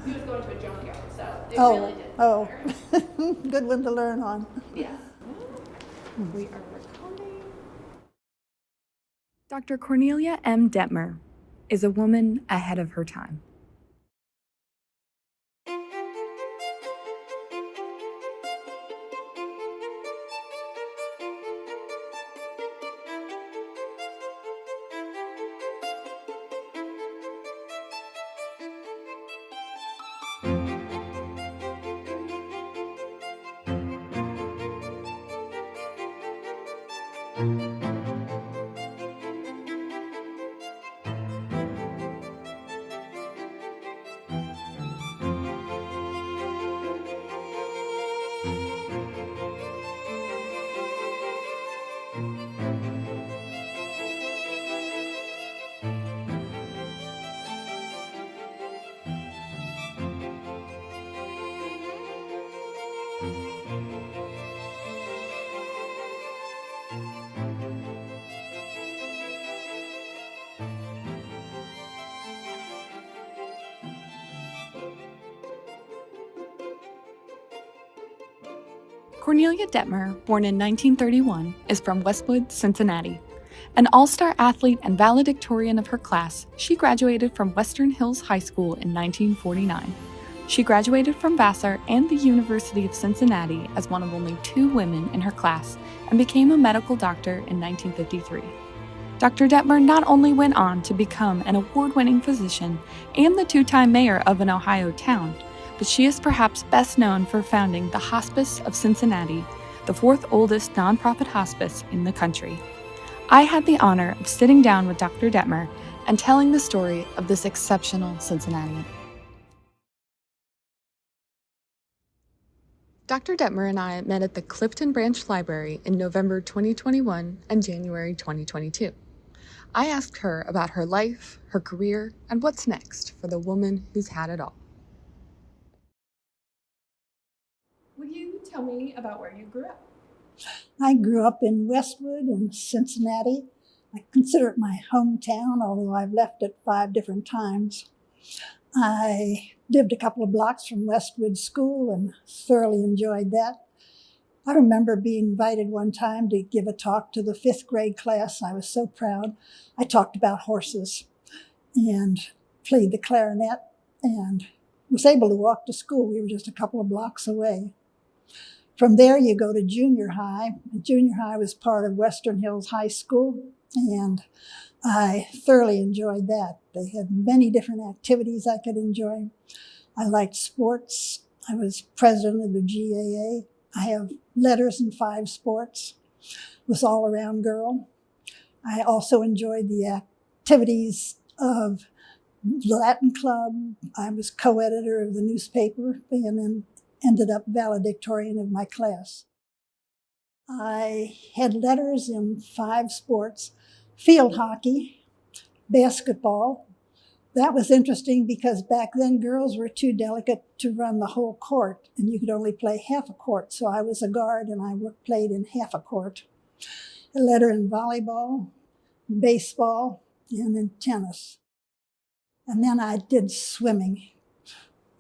He was going to a junkyard, so it Oh, really didn't matter. good one to learn on. Yes. We are recording. Dr. Cornelia M. Dettmer is a woman ahead of her time. Cornelia Dettmer, born in 1931, is from Westwood, Cincinnati. An all-star athlete and valedictorian of her class, she graduated from Western Hills High School in 1949. She graduated from Vassar and the University of Cincinnati as one of only 2 women in her class and became a medical doctor in 1953. Dr. Dettmer not only went on to become an award-winning physician and the 2-time mayor of an Ohio town, but she is perhaps best known for founding the Hospice of Cincinnati, the 4th oldest nonprofit hospice in the country. I had the honor of sitting down with Dr. Dettmer and telling the story of this exceptional Cincinnatian. Dr. Dettmer and I met at the Clifton Branch Library in November 2021 and January 2022. I asked her about her life, her career, and what's next for the woman who's had it all. Would you tell me about where you grew up? I grew up in Westwood in Cincinnati. I consider it my hometown, although I've left it 5 different times. I lived a couple of blocks from Westwood School and thoroughly enjoyed that. I remember being invited one time to give a talk to the 5th grade class. I was so proud. I talked about horses and played the clarinet and was able to walk to school. We were just a couple of blocks away. From there, you go to junior high. Junior high was part of Western Hills High School, and I thoroughly enjoyed that. They had many different activities I could enjoy. I liked sports. I was president of the GAA. I have letters in 5 sports. Was all-around girl. I also enjoyed the activities of the Latin Club. I was co-editor of the newspaper, and then ended up valedictorian of my class. I had letters in 5 sports: field hockey, basketball. That was interesting because back then girls were too delicate to run the whole court, and you could only play half a court. So I was a guard and I played in half a court. A letter in volleyball, baseball, and in tennis. And then I did swimming.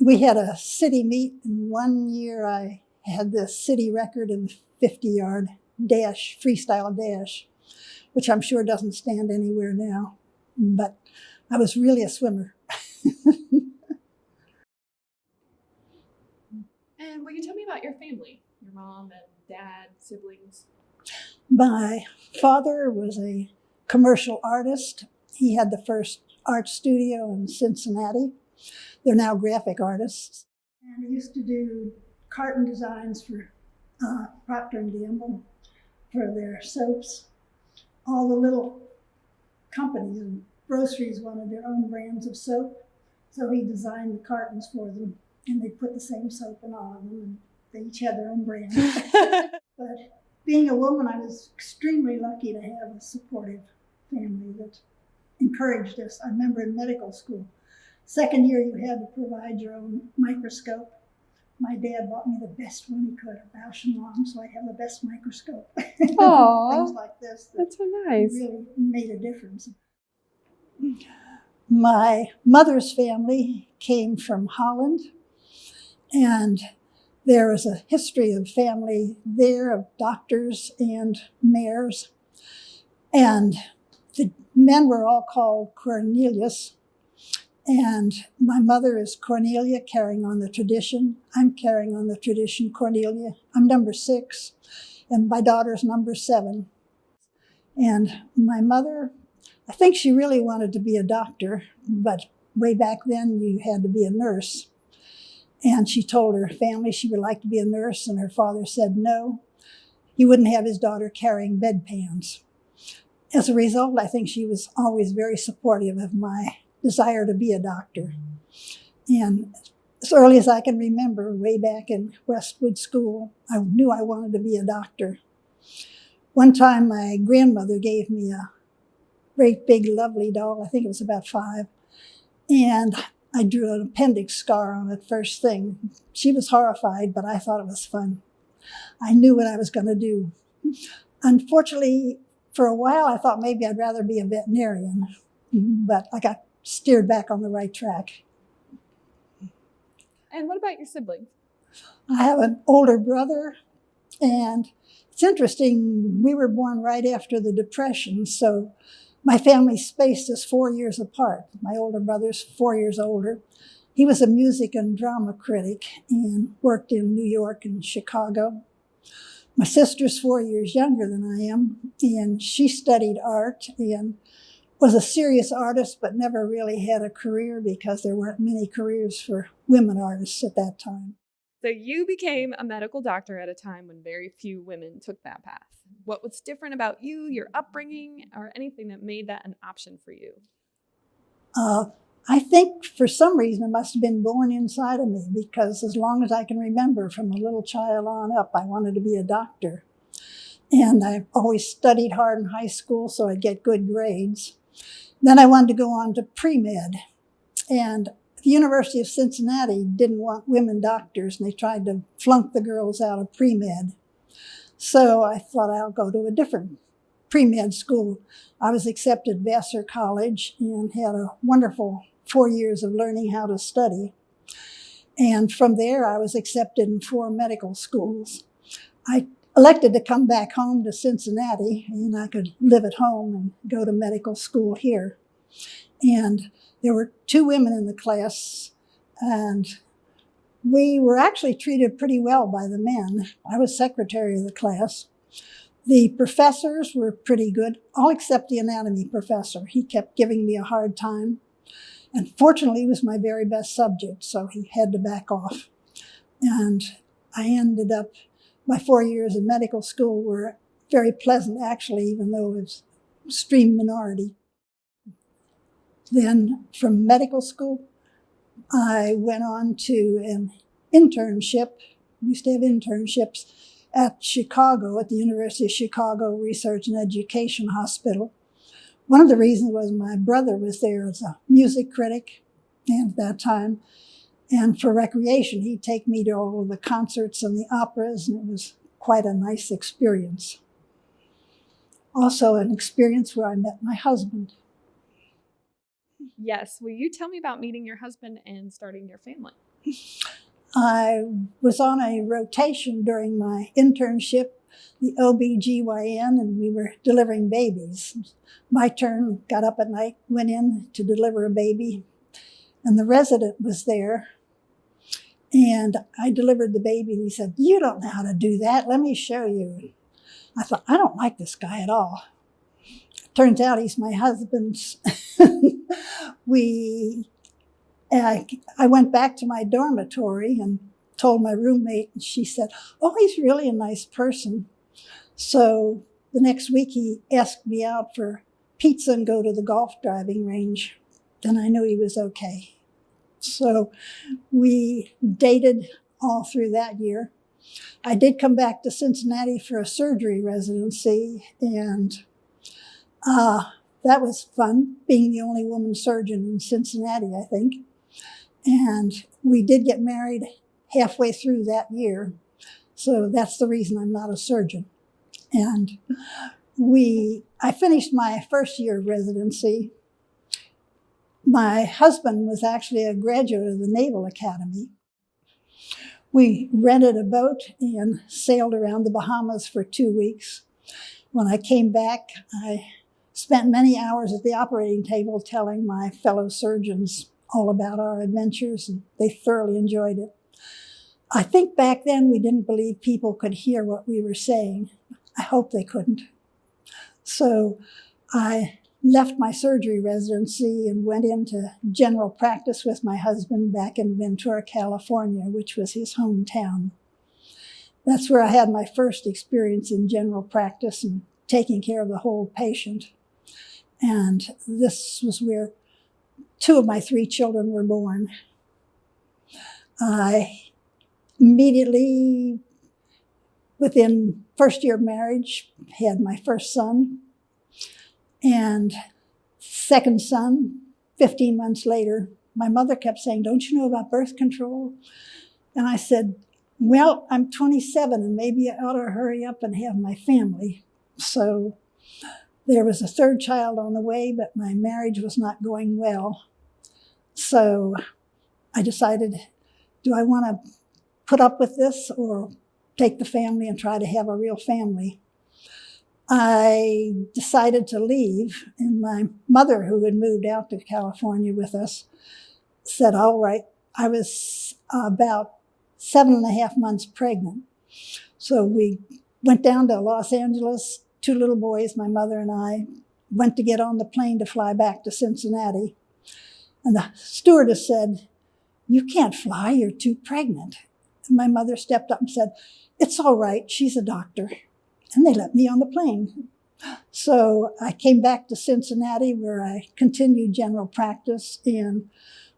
We had a city meet, and one year I had the city record in the 50-yard dash, freestyle dash, which I'm sure doesn't stand anywhere now. But I was really a swimmer. And will you tell me about your family? Your mom and dad, siblings? My father was a commercial artist. He had the first art studio in Cincinnati. They're now graphic artists. And he used to do carton designs for Procter & Gamble for their soaps. All the little companies and groceries wanted their own brands of soap, so he designed the cartons for them, and they put the same soap in all of them, and they each had their own brand. But being a woman, I was extremely lucky to have a supportive family that encouraged us. I remember in medical school, 2nd year you had to provide your own microscope. My dad bought me the best one he could, a Bausch & Lomb, so I have the best microscope. Aww, things like this. That's so nice. Really made a difference. My mother's family came from Holland, and there is a history of family there of doctors and mayors. And the men were all called Cornelius. And my mother is Cornelia, carrying on the tradition. I'm carrying on the tradition, Cornelia. I'm number 6, and my daughter's number 7. And my mother, I think she really wanted to be a doctor, but way back then you had to be a nurse. And she told her family she would like to be a nurse, and her father said no. He wouldn't have his daughter carrying bedpans. As a result, I think she was always very supportive of my desire to be a doctor. And as early as I can remember, way back in Westwood School, I knew I wanted to be a doctor. One time my grandmother gave me a great big lovely doll, I think it was about 5, and I drew an appendix scar on it first thing. She was horrified, but I thought it was fun. I knew what I was going to do. Unfortunately, for a while I thought maybe I'd rather be a veterinarian, but I got steered back on the right track. And what about your siblings? I have an older brother, and it's interesting, we were born right after the Depression, so my family spaced us 4 years apart. My older brother's 4 years older. He was a music and drama critic and worked in New York and Chicago. My sister's 4 years younger than I am, and she studied art and was a serious artist, but never really had a career because there weren't many careers for women artists at that time. So you became a medical doctor at a time when very few women took that path. What was different about you, your upbringing, or anything that made that an option for you? I think for some reason it must have been born inside of me, because as long as I can remember, from a little child on up, I wanted to be a doctor. And I always studied hard in high school so I'd get good grades. Then I wanted to go on to pre-med. And the University of Cincinnati didn't want women doctors, and they tried to flunk the girls out of pre-med. So I thought I'll go to a different pre-med school. I was accepted at Vassar College and had a wonderful 4 years of learning how to study. And from there, I was accepted in 4 medical schools. I elected to come back home to Cincinnati, and I could live at home and go to medical school here. And there were 2 women in the class, and we were actually treated pretty well by the men. I was secretary of the class. The professors were pretty good, all except the anatomy professor. He kept giving me a hard time. And fortunately, it was my very best subject, so he had to back off. And I ended up, my 4 years of medical school were very pleasant, actually, even though it was extreme minority. Then from medical school, I went on to an internship. We used to have internships at Chicago, at the University of Chicago Research and Education Hospital. One of the reasons was my brother was there as a music critic at that time. And for recreation, he'd take me to all of the concerts and the operas, and it was quite a nice experience. Also an experience where I met my husband. Yes. Will you tell me about meeting your husband and starting your family? I was on a rotation during my internship, the OB/GYN, and we were delivering babies. My turn, got up at night, went in to deliver a baby, and the resident was there. And I delivered the baby, and he said, "You don't know how to do that. Let me show you." I thought, I don't like this guy at all. Turns out he's my husband's. I went back to my dormitory and told my roommate, and she said, "Oh, he's really a nice person." So the next week he asked me out for pizza and go to the golf driving range. Then I knew he was okay. So we dated all through that year. I did come back to Cincinnati for a surgery residency, and that was fun, being the only woman surgeon in Cincinnati, I think. And we did get married halfway through that year, so that's the reason I'm not a surgeon. And I finished my first year of residency, My husband was actually a graduate of the Naval Academy. We rented a boat and sailed around the Bahamas for 2 weeks. When I came back, I spent many hours at the operating table telling my fellow surgeons all about our adventures, and they thoroughly enjoyed it. I think back then we didn't believe people could hear what we were saying. I hope they couldn't. So I left my surgery residency and went into general practice with my husband back in Ventura, California, which was his hometown. That's where I had my first experience in general practice and taking care of the whole patient. And this was where 2 of my 3 children were born. I immediately, within first year of marriage, had my first son. And second son, 15 months later, my mother kept saying, "Don't you know about birth control?" And I said, "Well, I'm 27 and maybe I ought to hurry up and have my family." So there was a 3rd child on the way, but my marriage was not going well. So I decided, do I want to put up with this or take the family and try to have a real family? I decided to leave, and my mother, who had moved out to California with us, said, all right. I was about 7.5 months pregnant. So we went down to Los Angeles, 2 little boys, my mother and I, went to get on the plane to fly back to Cincinnati. And the stewardess said, "You can't fly, you're too pregnant." And my mother stepped up and said, "It's all right, she's a doctor." And they let me on the plane. So I came back to Cincinnati, where I continued general practice, and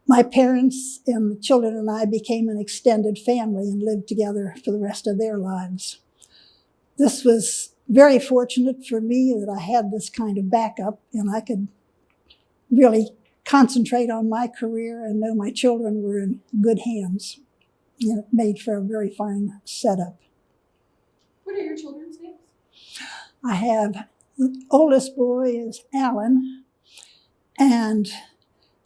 my parents and the children and I became an extended family and lived together for the rest of their lives. This was very fortunate for me that I had this kind of backup, and I could really concentrate on my career and know my children were in good hands. And it made for a very fine setup. What are your children's names? I have, the oldest boy is Alan, and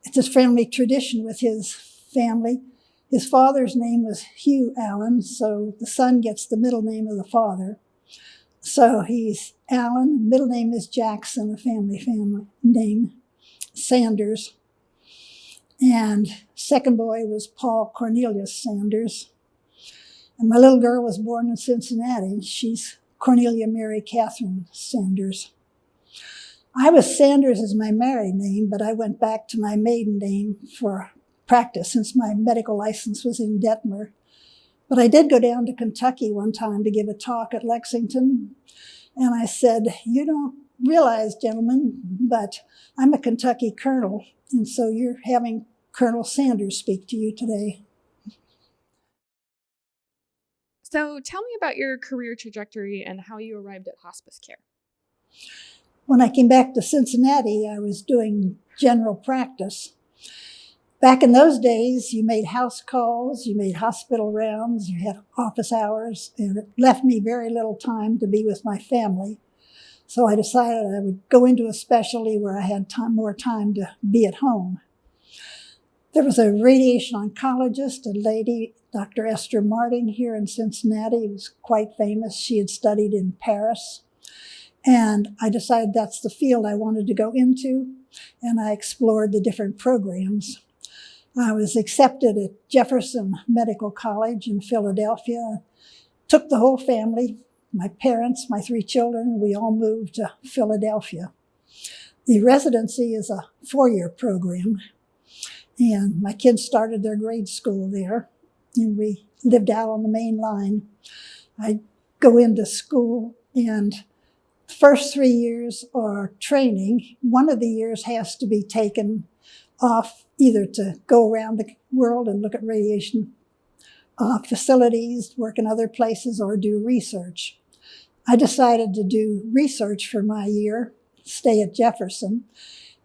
it's a family tradition with his family. His father's name was Hugh Allen, so the son gets the middle name of the father. So he's Alan, middle name is Jackson, a family name, Sanders. And second boy was Paul Cornelius Sanders. And my little girl was born in Cincinnati. She's Cornelia Mary Catherine Sanders. I was Sanders as my married name, but I went back to my maiden name for practice since my medical license was in Dettmer. But I did go down to Kentucky one time to give a talk at Lexington. And I said, "You don't realize, gentlemen, but I'm a Kentucky colonel, and so you're having Colonel Sanders speak to you today." So tell me about your career trajectory and how you arrived at hospice care. When I came back to Cincinnati, I was doing general practice. Back in those days, you made house calls, you made hospital rounds, you had office hours, and it left me very little time to be with my family. So I decided I would go into a specialty where I had more time to be at home. There was a radiation oncologist, a lady, Dr. Esther Marting, here in Cincinnati, who was quite famous. She had studied in Paris. And I decided that's the field I wanted to go into, and I explored the different programs. I was accepted at Jefferson Medical College in Philadelphia, took the whole family, my parents, my 3 children, we all moved to Philadelphia. The residency is a 4-year program, and my kids started their grade school there, and we lived out on the main line. I'd go into school, and the first 3 years are training. One of the years has to be taken off either to go around the world and look at radiation facilities, work in other places, or do research. I decided to do research for my year, stay at Jefferson,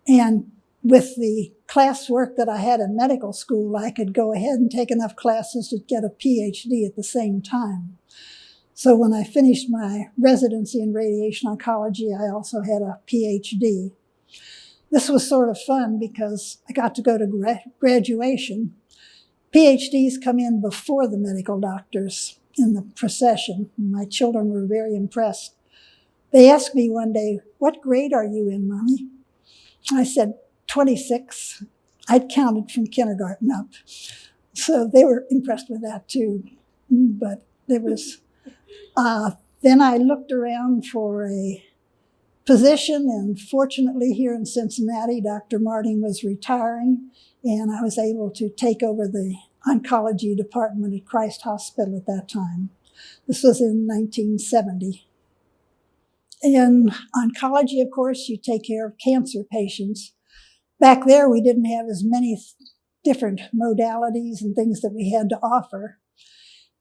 and with the classwork that I had in medical school, I could go ahead and take enough classes to get a PhD at the same time. So when I finished my residency in radiation oncology, I also had a PhD. This was sort of fun because I got to go to graduation. PhDs come in before the medical doctors in the procession. My children were very impressed. They asked me one day, "What grade are you in, Mommy?" I said, 26. I'd counted from kindergarten up. So they were impressed with that too. But there was, then I looked around for a position, and fortunately here in Cincinnati, Dr. Martin was retiring, and I was able to take over the oncology department at Christ Hospital at that time. This was in 1970. In oncology, of course, you take care of cancer patients. Back there, we didn't have as many different modalities and things that we had to offer.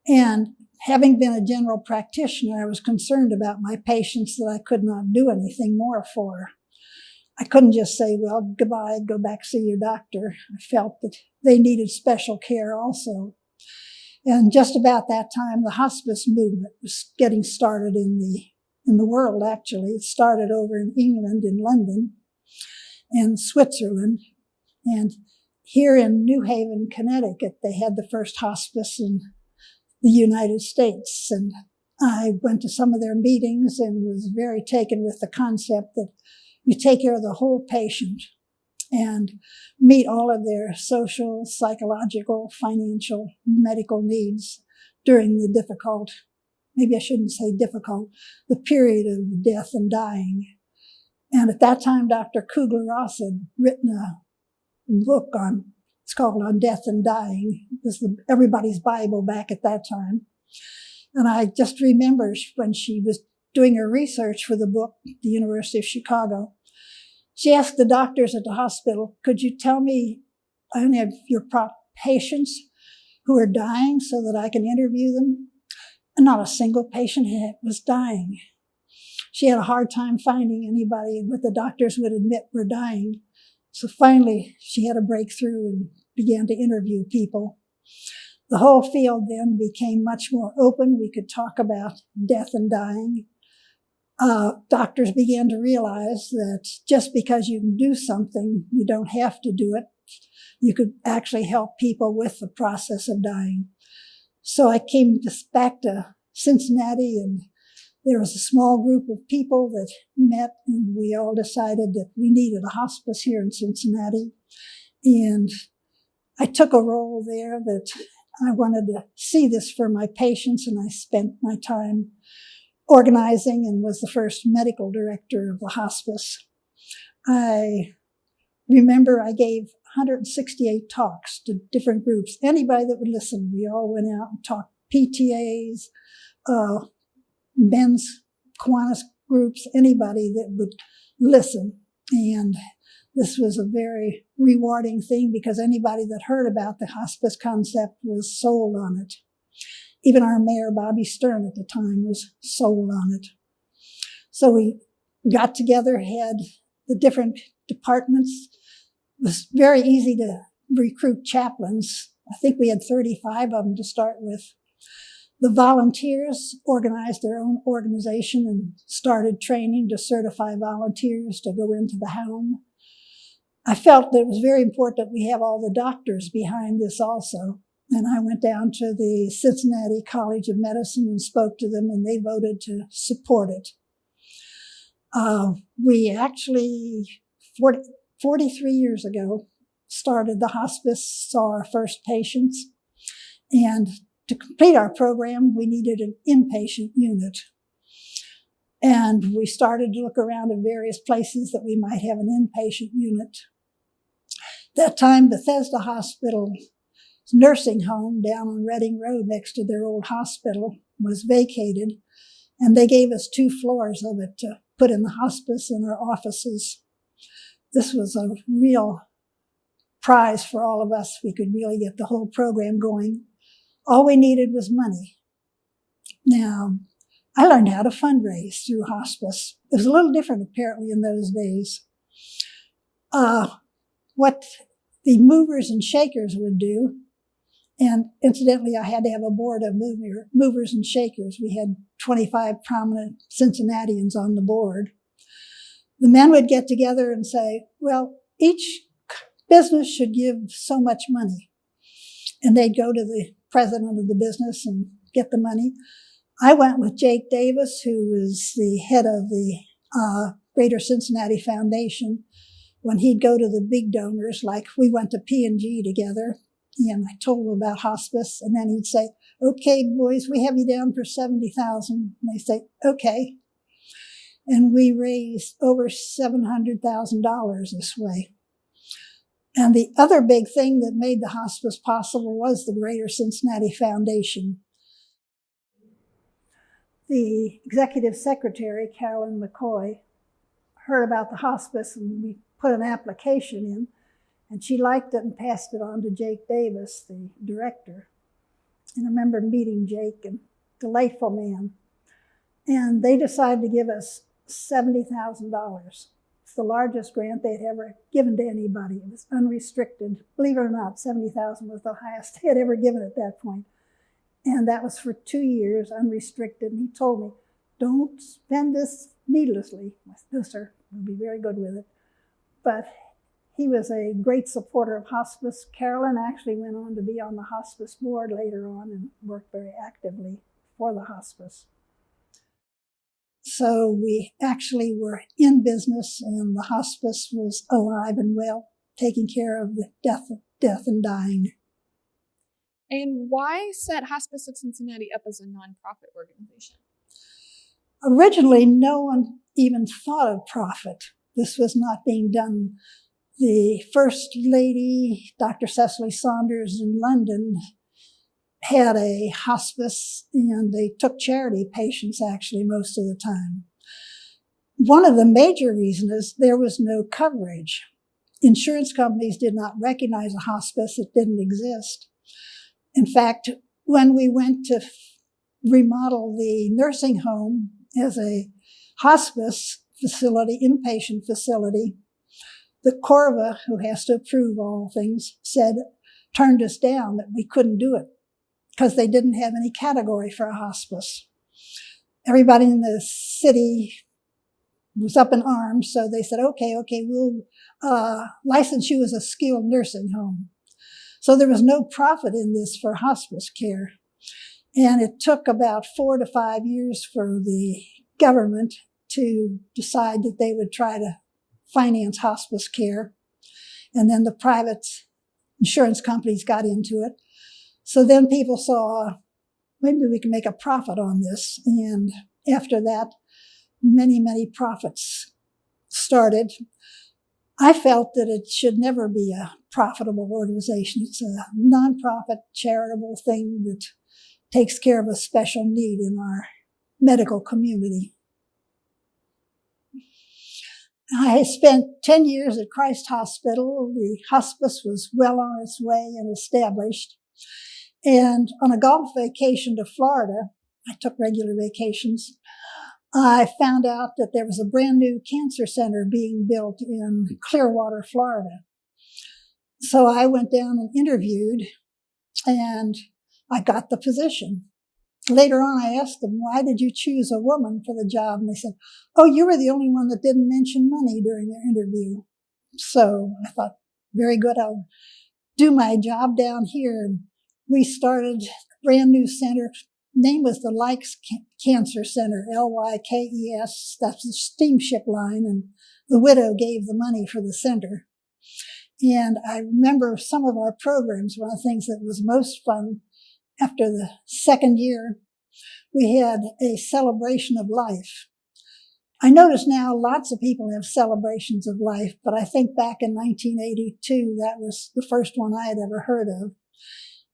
And having been a general practitioner, I was concerned about my patients that I could not do anything more for. I couldn't just say, well, goodbye, go back see your doctor. I felt that they needed special care also. And just about that time, the hospice movement was getting started in the world, actually. It started over in England, in London, and Switzerland. And here in New Haven, Connecticut, they had the first hospice in the United States. And I went to some of their meetings and was very taken with the concept that you take care of the whole patient and meet all of their social, psychological, financial, medical needs during the difficult, maybe I shouldn't say difficult, the period of death and dying. And at that time, Dr. Kubler-Ross had written a book it's called On Death and Dying. It was everybody's Bible back at that time. And I just remember when she was doing her research for the book at the University of Chicago, she asked the doctors at the hospital, "Could you tell me any of your patients who are dying so that I can interview them?" And not a single patient was dying. She had a hard time finding anybody that the doctors would admit were dying. So finally, she had a breakthrough and began to interview people. The whole field then became much more open. We could talk about death and dying. Doctors began to realize that just because you can do something, you don't have to do it. You could actually help people with the process of dying. So I came back to Cincinnati, and there was a small group of people that met, and we all decided that we needed a hospice here in Cincinnati. And I took a role there that I wanted to see this for my patients, and I spent my time organizing and was the first medical director of the hospice. I remember I gave 168 talks to different groups. Anybody that would listen, we all went out and talked. PTAs, men's Kiwanis groups, anybody that would listen. And this was a very rewarding thing because anybody that heard about the hospice concept was sold on it. Even our mayor, Bobby Stern, at the time was sold on it. So we got together, had the different departments. It was very easy to recruit chaplains. I think we had 35 of them to start with. The volunteers organized their own organization and started training to certify volunteers to go into the helm. I felt that it was very important that we have all the doctors behind this also. And I went down to the Cincinnati College of Medicine and spoke to them, and they voted to support it. We actually, 43 years ago, started the hospice, saw our first patients, and to complete our program, we needed an inpatient unit. And we started to look around at various places that we might have an inpatient unit. That time, Bethesda Hospital nursing home down on Reading Road next to their old hospital was vacated, and they gave us 2 floors of it to put in the hospice and our offices. This was a real prize for all of us. We could really get the whole program going. All we needed was money. Now, I learned how to fundraise through hospice. It was a little different, apparently, in those days. What the movers and shakers would do, and incidentally, I had to have a board of movers and shakers. We had 25 prominent Cincinnatians on the board. the men would get together and say, well, each business should give so much money. And they'd go to the president of the business and get the money. I went with Jake Davis, who was the head of the Greater Cincinnati Foundation. When he'd go to the big donors, like we went to P&G together, and I told him about hospice, and then he'd say, okay, boys, we have you down for $70,000. And they say, okay. And we raised over $700,000 this way. And the other big thing that made the hospice possible was the Greater Cincinnati Foundation. The executive secretary, Carolyn McCoy, heard about the hospice, and we put an application in, and she liked it and passed it on to Jake Davis, the director. And I remember meeting Jake, and delightful man. And they decided to give us $70,000. It's the largest grant they'd ever given to anybody. It was unrestricted. Believe it or not, $70,000 was the highest they had ever given at that point. And that was for 2 years, unrestricted. And he told me, don't spend this needlessly. I said, no, sir, we'll be very good with it. But he was a great supporter of hospice. Carolyn actually went on to be on the hospice board later on and worked very actively for the hospice. So we actually were in business, and the hospice was alive and well, taking care of the death and dying. And why set Hospice of Cincinnati up as a nonprofit organization? Originally, no one even thought of profit. This was not being done. The first lady, Dr. Cecily Saunders in London, had a hospice, and they took charity patients actually most of the time. One of the major reasons is there was no coverage. Insurance companies did not recognize a hospice. It didn't exist. In fact, when we went to remodel the nursing home as a hospice facility, inpatient facility, the Corva, who has to approve all things, turned us down, that we couldn't do it because they didn't have any category for a hospice. Everybody in the city was up in arms, so they said, okay, we'll license you as a skilled nursing home. So there was no profit in this for hospice care. And it took about 4 to 5 years for the government to decide that they would try to finance hospice care. And then the private insurance companies got into it. So then people saw, maybe we can make a profit on this. And after that, many profits started. I felt that it should never be a profitable organization. It's a nonprofit, charitable thing that takes care of a special need in our medical community. I spent 10 years at Christ Hospital. The hospice was well on its way and established. And on a golf vacation to Florida, I took regular vacations, I found out that there was a brand new cancer center being built in Clearwater, Florida. So I went down and interviewed, and I got the position. Later on, I asked them, why did you choose a woman for the job? And they said, oh, you were the only one that didn't mention money during their interview. So I thought, very good, I'll do my job down here. And we started a brand new center. Name was the Lykes Cancer Center, Lykes. That's the steamship line, and the widow gave the money for the center. And I remember some of our programs. One of the things that was most fun, after the second year, we had a celebration of life. I notice now lots of people have celebrations of life, but I think back in 1982, that was the first one I had ever heard of.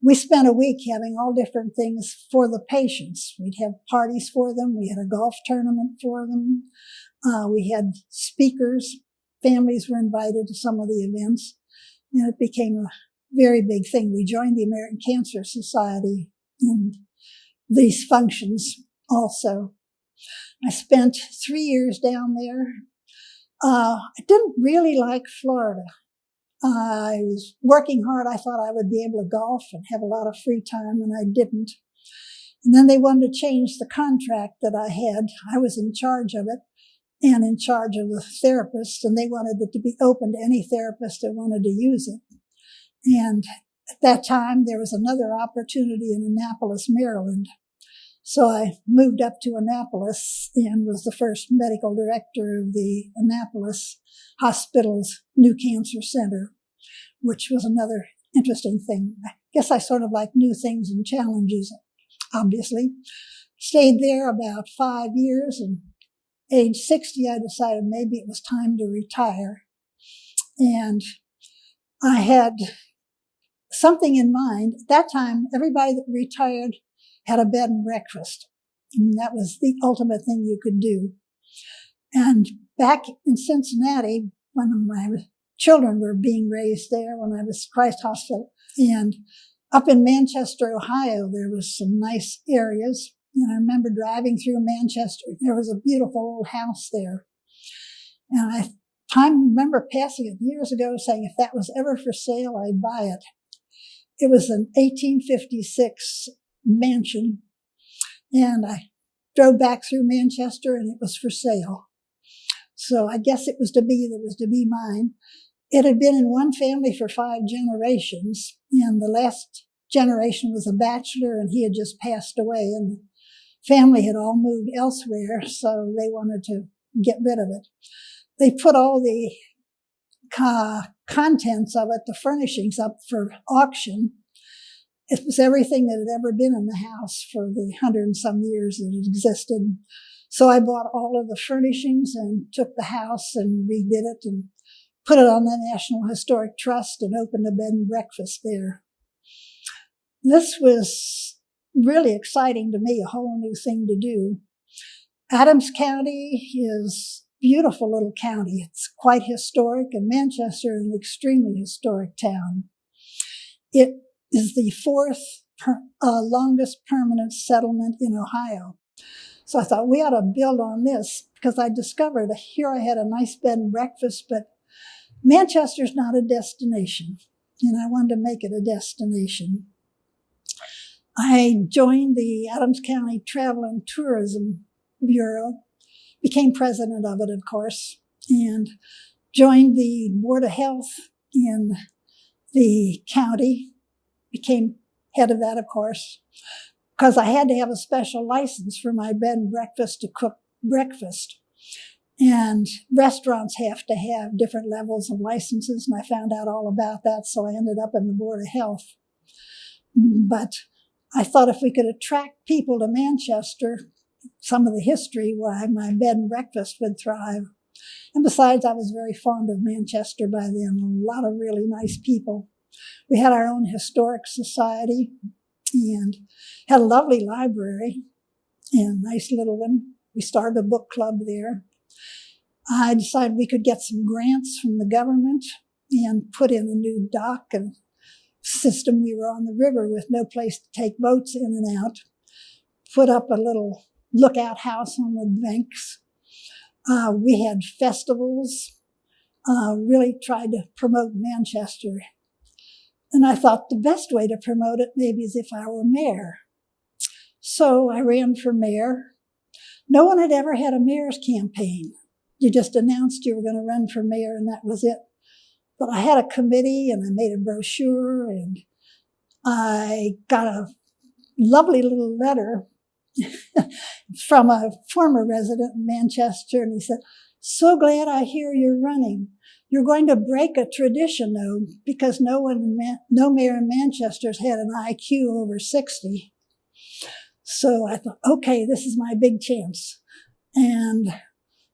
We spent a week having all different things for the patients. We'd have parties for them. We had a golf tournament for them. We had speakers. Families were invited to some of the events. And it became a very big thing. We joined the American Cancer Society in these functions also. I spent 3 years down there. I didn't really like Florida. I was working hard. I thought I would be able to golf and have a lot of free time, and I didn't. And then they wanted to change the contract that I had. I was in charge of it. and in charge of the therapists, and they wanted it to be open to any therapist that wanted to use it. And at that time, there was another opportunity in Annapolis, Maryland. So I moved up to Annapolis and was the first medical director of the Annapolis Hospital's new cancer center, which was another interesting thing. I guess I sort of like new things and challenges, obviously. Stayed there about 5 years, and age 60, I decided maybe it was time to retire. And I had something in mind. At that time, everybody that retired had a bed and breakfast. And that was the ultimate thing you could do. And back in Cincinnati, when my children were being raised there, when I was Christ Hospital, and up in Manchester, Ohio, there was some nice areas. And I remember driving through Manchester. There was a beautiful old house there. And I remember passing it years ago saying if that was ever for sale, I'd buy it. It was an 1856 mansion, and I drove back through Manchester, and it was for sale. So I guess it was to be that was to be mine. It had been in one family for 5 generations, and the last generation was a bachelor, and he had just passed away, and the family had all moved elsewhere, so they wanted to get rid of it. They put all the contents of it, the furnishings, up for auction. It was everything that had ever been in the house for the 100 and some years that it existed. So I bought all of the furnishings and took the house and redid it and put it on the National Historic Trust and opened a bed and breakfast there. This was really exciting to me, a whole new thing to do. Adams County is a beautiful little county. It's quite historic, and Manchester is an extremely historic town. It is the 4th longest permanent settlement in Ohio. So I thought we ought to build on this, because I discovered here I had a nice bed and breakfast, but Manchester's not a destination, and I wanted to make it a destination. I joined the Adams County Travel and Tourism Bureau, became president of it, of course, and joined the Board of Health in the county, became head of that, of course, because I had to have a special license for my bed and breakfast to cook breakfast. And restaurants have to have different levels of licenses, and I found out all about that, so I ended up in the Board of Health. But I thought if we could attract people to Manchester, some of the history, why my bed and breakfast would thrive. And besides, I was very fond of Manchester by then, a lot of really nice people. We had our own historic society and had a lovely library, and a nice little one. We started a book club there. I decided we could get some grants from the government and put in a new dock and system. We were on the river with no place to take boats in and out. Put up a little lookout house on the banks. We had festivals, really tried to promote Manchester. And I thought the best way to promote it maybe is if I were mayor. So I ran for mayor. No one had ever had a mayor's campaign. You just announced you were going to run for mayor, and that was it. But I had a committee, and I made a brochure, and I got a lovely little letter from a former resident in Manchester, and he said, "So glad I hear you're running. You're going to break a tradition, though, because no mayor in Manchester's had an IQ over 60. So I thought, okay, this is my big chance. And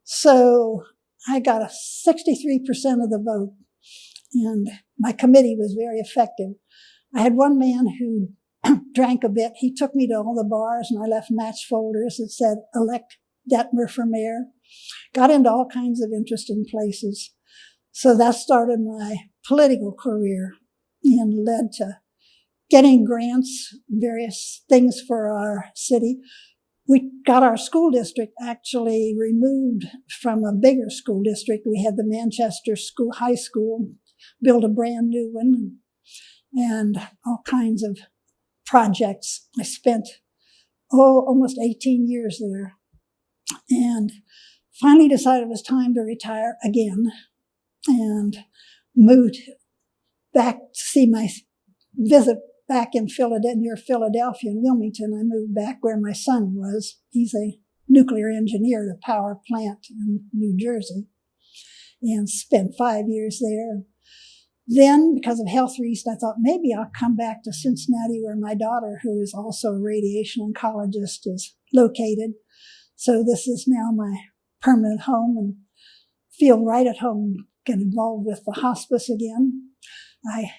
so I got a 63% of the vote, and my committee was very effective. I had one man who drank a bit. He took me to all the bars, and I left match folders that said, "Elect Dettmer for mayor." Got into all kinds of interesting places. So that started my political career and led to getting grants, various things for our city. We got our school district actually removed from a bigger school district. We had the Manchester High School, built a brand new one, and all kinds of projects. I spent, almost 18 years there. And finally decided it was time to retire again and moved back to see my visit back in Philadelphia, near Philadelphia in Wilmington. I moved back where my son was. He's a nuclear engineer at a power plant in New Jersey, and spent 5 years there. Then, because of health reasons, I thought maybe I'll come back to Cincinnati where my daughter, who is also a radiation oncologist, is located. So this is now my permanent home and feel right at home, get involved with the hospice again. I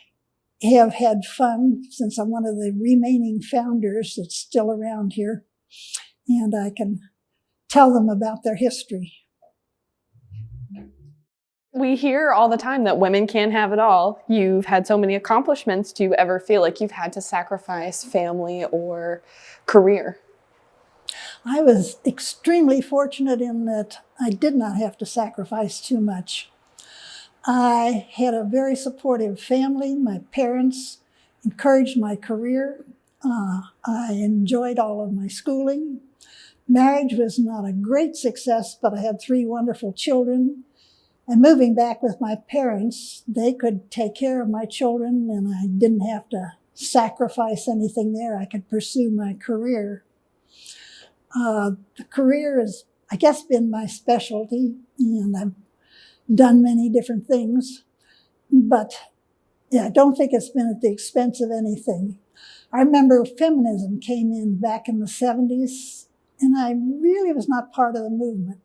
have had fun since I'm one of the remaining founders that's still around here, and I can tell them about their history. We hear all the time that women can't have it all. You've had so many accomplishments. Do you ever feel like you've had to sacrifice family or career? I was extremely fortunate in that I did not have to sacrifice too much. I had a very supportive family. My parents encouraged my career. I enjoyed all of my schooling. Marriage was not a great success, but I had 3 wonderful children. And moving back with my parents, they could take care of my children, and I didn't have to sacrifice anything there. I could pursue my career. The career has, I guess, been my specialty, and I've done many different things. But yeah, I don't think it's been at the expense of anything. I remember feminism came in back in the 70s, and I really was not part of the movement.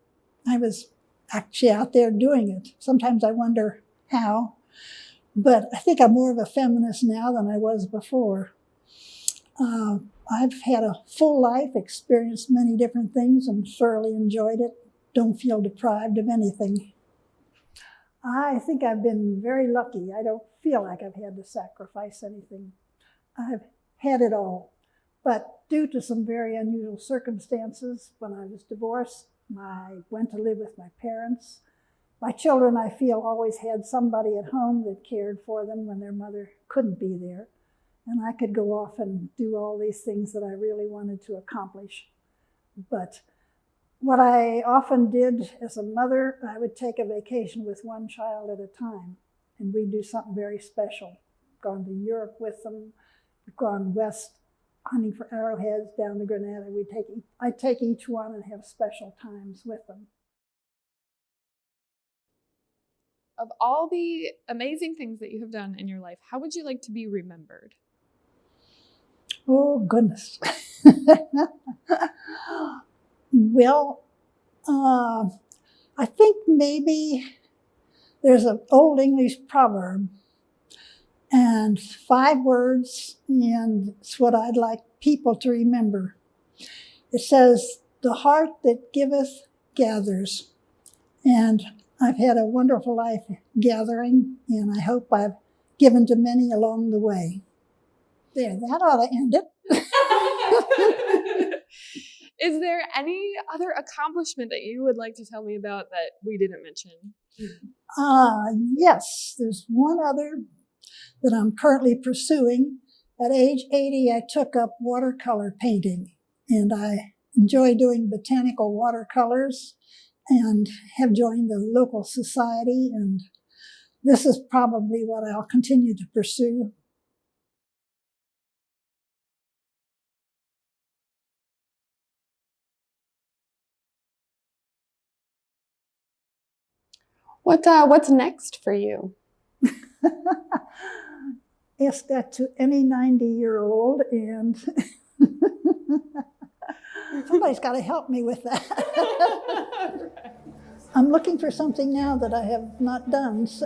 I was actually out there doing it. Sometimes I wonder how, but I think I'm more of a feminist now than I was before. I've had a full life, experienced many different things, and thoroughly enjoyed it. Don't feel deprived of anything. I think I've been very lucky. I don't feel like I've had to sacrifice anything. I've had it all. But due to some very unusual circumstances, when I was divorced, I went to live with my parents. My children, I feel, always had somebody at home that cared for them when their mother couldn't be there. And I could go off and do all these things that I really wanted to accomplish. But what I often did as a mother, I would take a vacation with one child at a time, and we'd do something very special. Gone to Europe with them, gone west hunting for arrowheads down to Grenada. I'd take each one and have special times with them. Of all the amazing things that you have done in your life, how would you like to be remembered? Oh, goodness. Well, I think maybe there's an old English proverb, and 5 words, and it's what I'd like people to remember. It says, "The heart that giveth gathers." And I've had a wonderful life gathering, and I hope I've given to many along the way. There, that ought to end it. Is there any other accomplishment that you would like to tell me about that we didn't mention? Yes, there's one other that I'm currently pursuing. At age 80, I took up watercolor painting, and I enjoy doing botanical watercolors and have joined the local society, and this is probably what I'll continue to pursue. What's next for you? Ask that to any 90-year-old, and somebody's got to help me with that. I'm looking for something now that I have not done, so